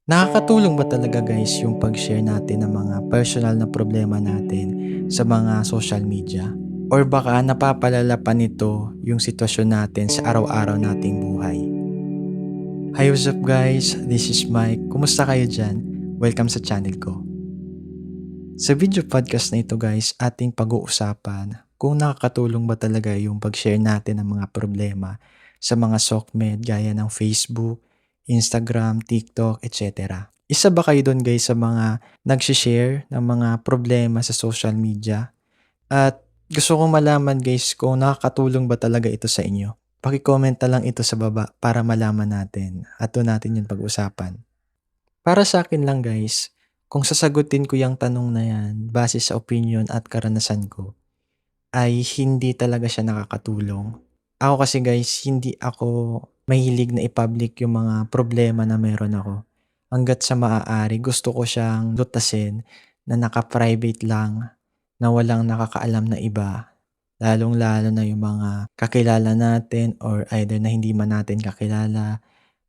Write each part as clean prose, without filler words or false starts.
Nakakatulong ba talaga guys yung pag-share natin ng mga personal na problema natin sa mga social media? Or baka napapalala pa nito yung sitwasyon natin sa araw-araw nating buhay? Hi, what's up guys? This is Mike. Kumusta kayo dyan? Welcome sa channel ko. Sa video podcast na ito guys, ating pag-uusapan kung nakakatulong ba talaga yung pag-share natin ng mga problema sa mga SOCMED gaya ng Facebook, Instagram, TikTok, etc. Isa ba kayo doon guys sa mga nag-share ng mga problema sa social media? At gusto kong malaman guys kung nakakatulong ba talaga ito sa inyo. Paki-comment na lang ito sa baba para malaman natin at doon natin yung pag-usapan. Para sa akin lang guys, kung sasagutin ko yung tanong na yan base sa opinion at karanasan ko, ay hindi talaga siya nakakatulong. Ako kasi guys, hindi ako mahilig na i-public yung mga problema na meron ako. Hanggat sa maaari, gusto ko siyang lutasin na naka-private lang, na walang nakakaalam na iba. Lalong-lalo na yung mga kakilala natin or either na hindi man natin kakilala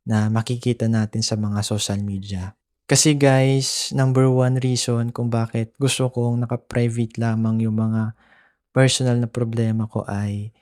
na makikita natin sa mga social media. Kasi guys, number one reason kung bakit gusto kong naka-private lamang yung mga personal na problema ko ay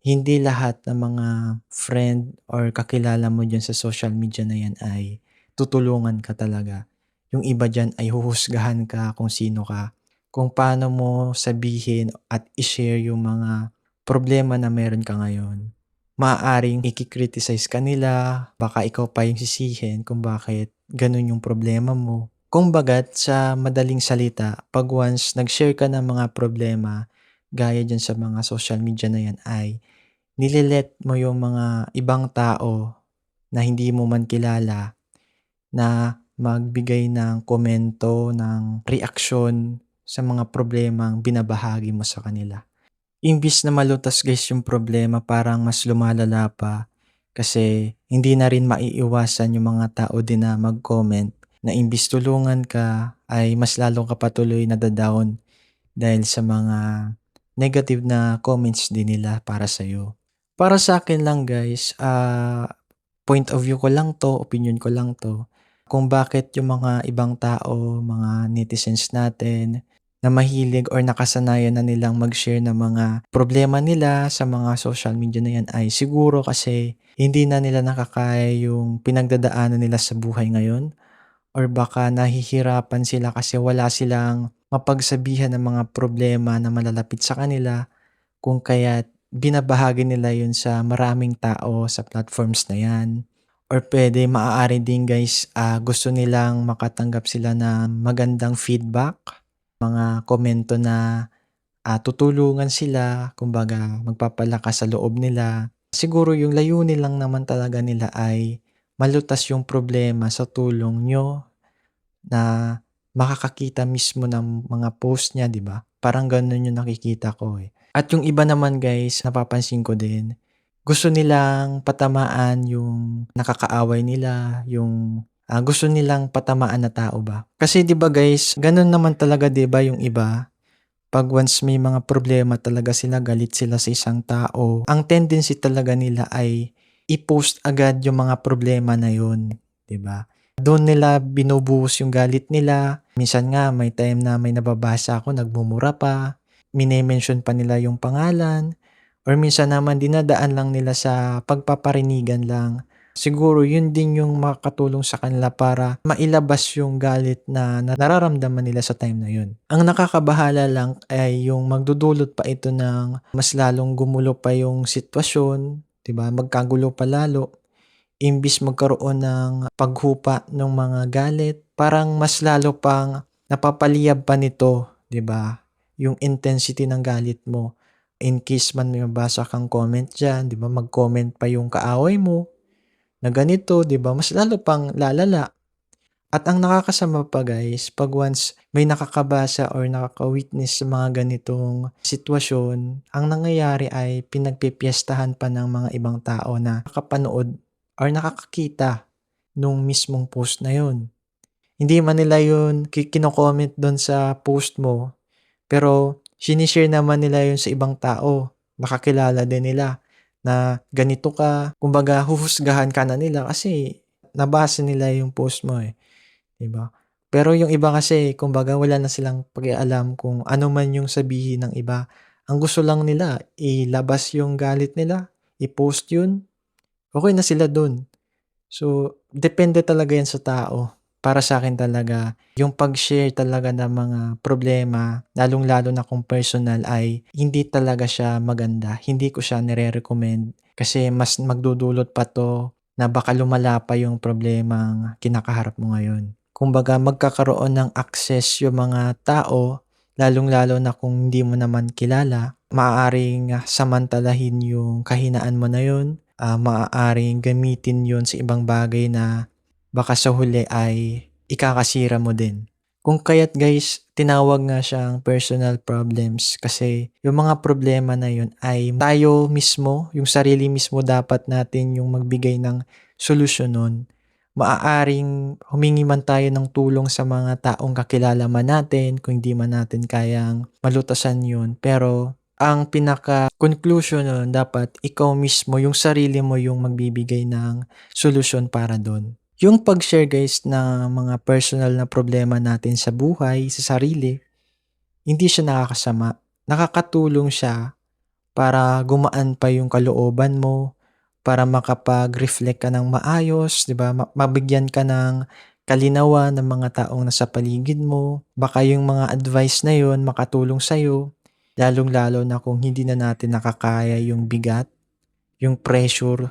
hindi lahat ng mga friend or kakilala mo dyan sa social media na yan ay tutulungan ka talaga. Yung iba dyan ay huhusgahan ka kung sino ka, kung paano mo sabihin at i-share yung mga problema na meron ka ngayon. Maaaring i-criticize ka nila, baka ikaw pa yung sisihin kung bakit ganun yung problema mo. Kung bagat sa madaling salita, pag once nag-share ka ng mga problema, gaya dyan sa mga social media na yan ay nililet mo yung mga ibang tao na hindi mo man kilala na magbigay ng komento, ng reaksyon sa mga problemang binabahagi mo sa kanila. Imbis na malutas guys yung problema, parang mas lumalala pa kasi hindi na rin maiiwasan yung mga tao din na mag-comment na imbis tulungan ka ay mas lalong ka patuloy nadadown dahil sa mga negative na comments din nila para sa'yo. Para sa akin lang guys, point of view ko lang to, opinion ko lang to, kung bakit yung mga ibang tao, mga netizens natin, na mahilig or nakasanayan na nilang mag-share ng mga problema nila sa mga social media na yan ay siguro kasi hindi na nila nakakaya yung pinagdadaanan nila sa buhay ngayon or baka nahihirapan sila kasi wala silang mapagsabihan ng mga problema na malalapit sa kanila kung kaya't binabahagi nila yun sa maraming tao sa platforms na yan. Or pwede maaari din guys, gusto nilang makatanggap sila ng magandang feedback, mga komento na tutulungan sila, kumbaga magpapalakas sa loob nila. Siguro yung layunin lang naman talaga nila ay malutas yung problema sa tulong nyo na makakakita mismo ng mga post niya, di ba? Parang ganun yung nakikita ko eh. At yung iba naman guys, napapansin ko din, gusto nilang patamaan yung nakakaaway nila, yung gusto nilang patamaan na tao ba? Kasi 'di ba guys, ganun naman talaga 'di ba yung iba, pag once may mga problema talaga sila, galit sila sa isang tao, ang tendency talaga nila ay i-post agad yung mga problema na yun, 'di ba? Doon nila binubuhos yung galit nila. Minsan nga may time na may nababasa ako nagmumura pa, mine-mention pa nila yung pangalan, or minsan naman dinadaan lang nila sa pagpaparinigan lang. Siguro yun din yung makakatulong sa kanila para mailabas yung galit na nararamdaman nila sa time na yun. Ang nakakabahala lang ay yung magdudulot pa ito ng mas lalong gumulo pa yung sitwasyon, 'di ba? Magkagulo pa lalo. Imbis magkaroon ng paghupa ng mga galit, parang mas lalo pang napapaliyab pa nito, 'di ba? Yung intensity ng galit mo. In case man may mabasa kang comment diyan, 'di ba? Mag-comment pa yung kaaway mo na ganito, 'di ba? Mas lalo pang lalala. At ang nakakasama pa guys, pag once may nakakabasa or nakaka-witness sa mga ganitong sitwasyon, ang nangyayari ay pinagpipiestahan pa ng mga ibang tao na nakapanood or nakakakita nung mismong post na yun. Hindi man nila yun kino-comment doon sa post mo, pero sinishare naman nila yun sa ibang tao. Makakilala din nila na ganito ka. Kumbaga, huhusgahan ka na nila kasi nabasa nila yung post mo eh. 'di ba? Pero yung iba kasi kumbaga wala na silang pakialam kung ano man yung sabihin ng iba. Ang gusto lang nila ilabas yung galit nila, i-post yun, okey na sila dun. So, depende talaga yan sa tao. Para sa'kin talaga, yung pag-share talaga ng mga problema, lalong-lalo na kung personal ay hindi talaga siya maganda. Hindi ko siya nire-recommend kasi mas magdudulot pa 'to na baka lumala pa yung problemang kinakaharap mo ngayon. Kumbaga magkakaroon ng access yung mga tao, lalong-lalo na kung hindi mo naman kilala, maaaring samantalahin yung kahinaan mo na yun, maaaring gamitin yun sa ibang bagay na baka sa huli ay ikakasira mo din. Kung kaya't guys, tinawag nga siyang personal problems kasi yung mga problema na yun ay tayo mismo, yung sarili mismo dapat natin yung magbigay ng solusyon nun. Maaaring humingi man tayo ng tulong sa mga taong kakilala man natin kung hindi man natin kayang malutasan yun. Pero ang pinaka-conclusion nun dapat ikaw mismo, yung sarili mo yung magbibigay ng solusyon para dun. Yung pag-share guys ng mga personal na problema natin sa buhay, sa sarili, hindi siya nakakasama. Nakakatulong siya para gumaan pa yung kalooban mo, para makapag-reflect ka ng maayos, 'di ba? Mabigyan ka ng kalinawan ng mga taong nasa paligid mo. Baka yung mga advice na yun makatulong sa'yo, lalong-lalo na kung hindi na natin nakakaya yung bigat, yung pressure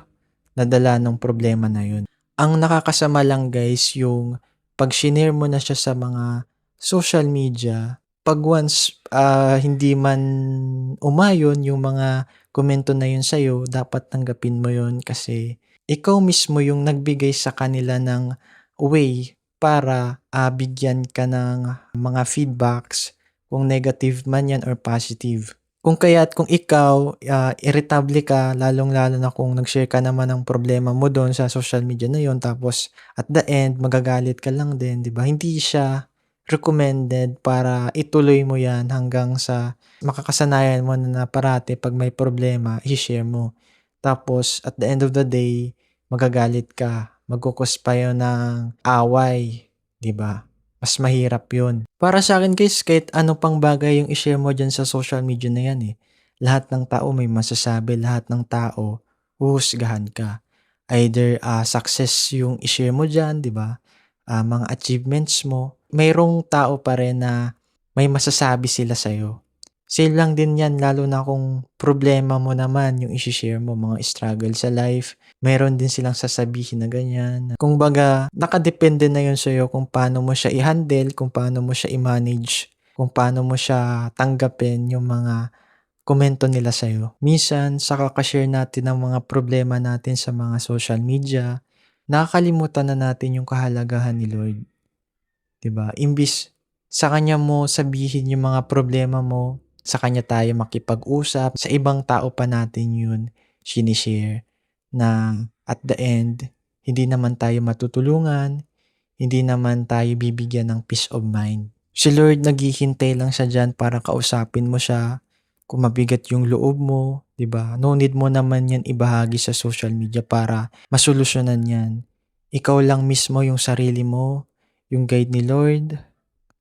na dala ng problema na yun. Ang nakakasama lang guys yung 'pag shinare mo na siya sa mga social media, 'pag once, hindi man umayon yung mga komento na yun sa'yo, dapat tanggapin mo yun kasi ikaw mismo yung nagbigay sa kanila ng way para, bigyan ka ng mga feedbacks kung negative man yan or positive. Kung kaya't kung ikaw, iritable ka lalong-lalo na kung nag-share ka naman ng problema mo dun sa social media na yun tapos at the end magagalit ka lang din, 'di ba? Hindi siya recommended para ituloy mo 'yan hanggang sa makakasanayan mo na parati 'pag may problema i-share mo. Tapos at the end of the day magagalit ka, magko-cause pa yun ng away, 'di ba? Mas mahirap yun. Para sa akin guys, kahit ano pang bagay yung i-share mo diyan sa social media na yan, eh. Lahat ng tao may masasabi, lahat ng tao huhusgahan ka. Either, success yung i-share mo diyan, 'di ba? Mga achievements mo, mayroong tao pa rin na may masasabi sila sa'yo. Same lang din 'yan lalo na kung problema mo naman yung ishi-share mo, mga struggle sa life, meron din silang sasabihin na ganyan. Kumbaga nakadepende na yun sa'yo kung paano mo siya i-handle, kung paano mo siya i-manage, kung paano mo siya tanggapin yung mga komento nila sa'yo. Minsan sa kaka-share natin ng mga problema natin sa mga social media, nakakalimutan na natin yung kahalagahan ni Lord, 'di ba? Imbis sa kanya mo sabihin yung mga problema mo, sa kanya tayo makipag-usap, sa ibang tao pa natin yun shine-share na at the end, hindi naman tayo matutulungan, hindi naman tayo bibigyan ng peace of mind. Si Lord naghihintay lang siya diyan para kausapin mo siya, kung mabigat yung loob mo, 'di ba? No need mo naman 'yan ibahagi sa social media para masolusyonan 'yan. Ikaw lang mismo yung sarili mo, yung guide ni Lord,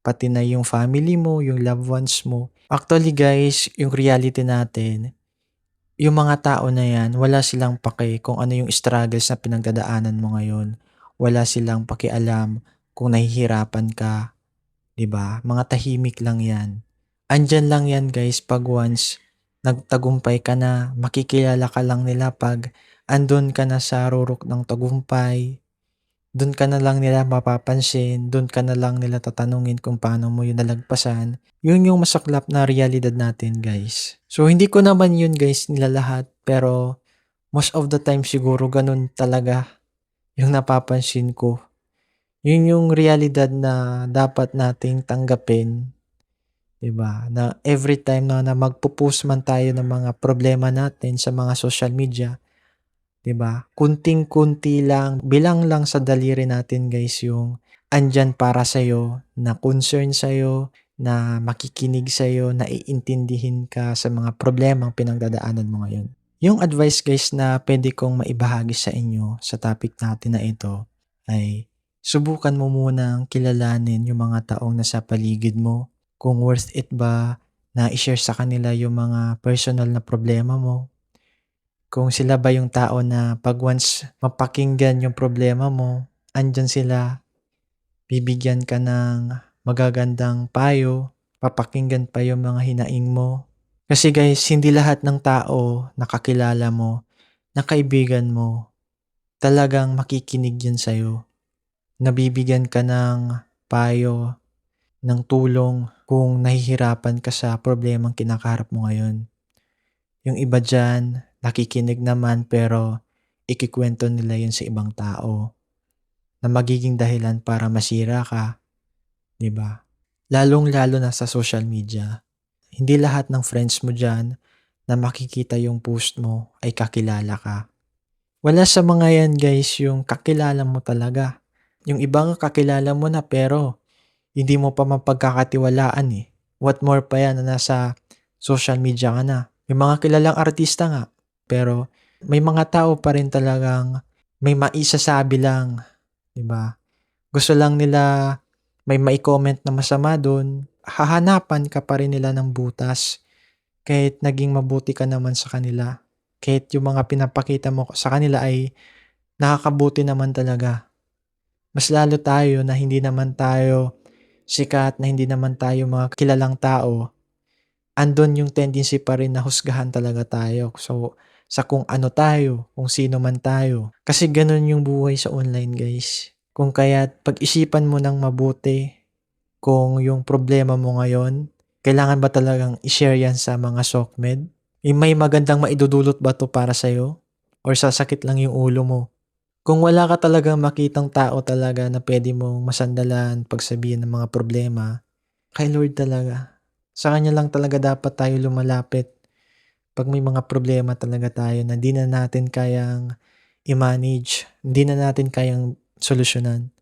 pati na yung family mo, yung loved ones mo. Actually guys, yung reality natin, yung mga tao na yan, wala silang pake kung ano yung struggles na pinagdadaanan mo ngayon. Wala silang pakialam kung nahihirapan ka, 'di ba? Mga tahimik lang yan. Andiyan lang yan guys 'pag once nagtagumpay ka na, makikilala ka lang nila 'pag andun ka na sa rurok ng tagumpay. Dun ka na lang nila mapapansin, dun ka na lang nila tatanungin kung paano mo yun nalagpasan. Yun yung masaklap na realidad natin guys. So hindi ko naman yun guys nilalahat pero most of the time siguro ganun talaga yung napapansin ko. Yun yung realidad na dapat nating tanggapin, 'di ba? Na every time na magpo-post man tayo ng mga problema natin sa mga social media, 'di ba? Konting-konti lang, bilang lang sa daliri natin guys yung andiyan para sa'yo, na concern sa'yo, na makikinig sa'yo, na iintindihin ka sa mga problemang pinagdadaanan mo ngayon. Yung advice guys na pwede kong maibahagi sa inyo sa topic natin na ito ay Subukan mo munang kilalanin yung mga taong nasa paligid mo. Kung worth it ba na i-share sa kanila yung mga personal na problema mo. Kung sila ba yung tao na 'pag once mapakinggan yung problema mo, andiyan sila, bibigyan ka ng magagandang payo, papakinggan pa yung mga hinaing mo. Kasi guys, hindi lahat ng tao na kakilala mo, na kaibigan mo, talagang makikinig yan sa'yo. Nabibigyan ka ng payo, ng tulong kung nahihirapan ka sa problemang kinakaharap mo ngayon. Yung iba diyan, nakikinig naman pero ikukuwento nila yun sa ibang tao na magiging dahilan para masira ka, 'di ba? Lalong-lalo na sa social media. Hindi lahat ng friends mo diyan na makikita yung post mo ay kakilala ka. Wala sa mga yan guys yung kakilala mo talaga. Yung iba nga kakilala mo na pero hindi mo pa mapagkakatiwalaan eh. What more pa yan na nasa social media ka na. May mga kilalang artista nga, pero may mga tao pa rin talagang may maisasabi lang, 'di ba? Gusto lang nila may mai-comment na masama dun, hahanapan ka pa rin nila ng butas kahit naging mabuti ka naman sa kanila. Kahit yung mga pinapakita mo sa kanila ay nakakabuti naman talaga. Mas lalo tayo na hindi naman tayo sikat, na hindi naman tayo mga kilalang tao, andun yung tendency pa rin na husgahan talaga tayo. So, sa kung ano tayo, kung sino man tayo. Kasi ganun yung buhay sa online guys. Kung kaya't pag-isipan mo ng mabuti kung yung problema mo ngayon, kailangan ba talagang i-share yan sa mga SOCMED? May magandang maidudulot ba to para sa'yo? Or sasakit lang yung ulo mo? Kung wala ka talagang makitang tao talaga na pwede mong masandalan, pagsabihan ng mga problema, kay Lord talaga. Sa kanya lang talaga dapat tayo lumalapit 'pag may mga problema talaga tayo na di na natin kayang i-manage, hindi na natin kayang solusyonan.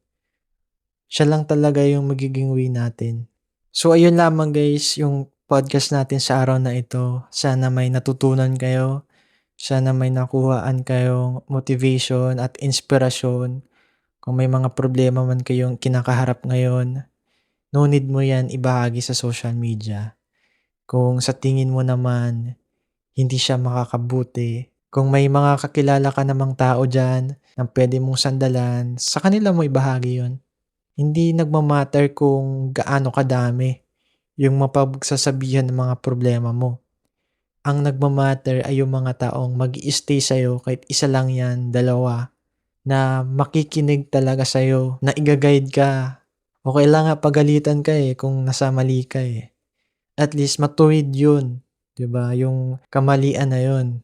Siya lang talaga yung magiging way natin. So ayun lamang guys, yung podcast natin sa araw na ito. Sana may natutunan kayo, sana may nakuhaan kayong motivation at inspirasyon. Kung may mga problema man kayong kinakaharap ngayon, no need mo yan ibahagi sa social media. Kung sa tingin mo naman hindi siya makakabuti, kung may mga kakilala ka namang tao diyan na puwede mong sandalan, sa kanila mo ibahagi 'yun. Hindi nagma-matter kung gaano kadami yung mapagsasabihan ng mga problema mo. Ang nagma-matter ay yung mga taong mag-i-stay sa'yo kahit isa lang 'yan, dalawa, na makikinig talaga sa'yo, na iga-guide ka. Okey lang nga pagalitan ka, eh, kung nasa mali ka, eh. At least matuwid yun, 'di ba, yung kamalian na yun.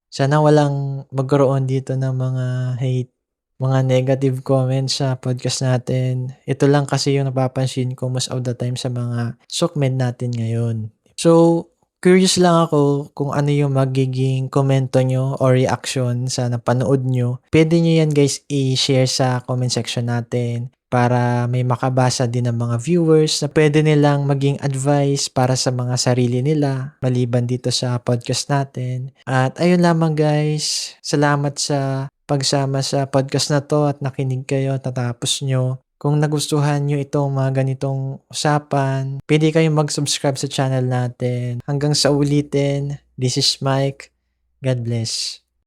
Sana walang magkaroon dito ng mga hate, mga negative comments sa podcast natin. Ito lang kasi yung napapansin ko most of the time sa mga sukmed natin ngayon. So, curious lang ako kung ano yung magiging komento nyo or reaction sa napanood nyo. Puwede nyo yan guys i-share sa comment section natin para may makabasa din ng mga viewers na puwede nilang maging advice para sa mga sarili nila maliban dito sa podcast natin. At ayun lamang guys, salamat sa pagsama sa podcast na 'to at nakinig kayo at natapos niyo. Kung nagustuhan niyo itong mga ganitong usapan, puwede kayong mag-subscribe sa channel natin. Hanggang sa ulitin, this is Mike. God bless.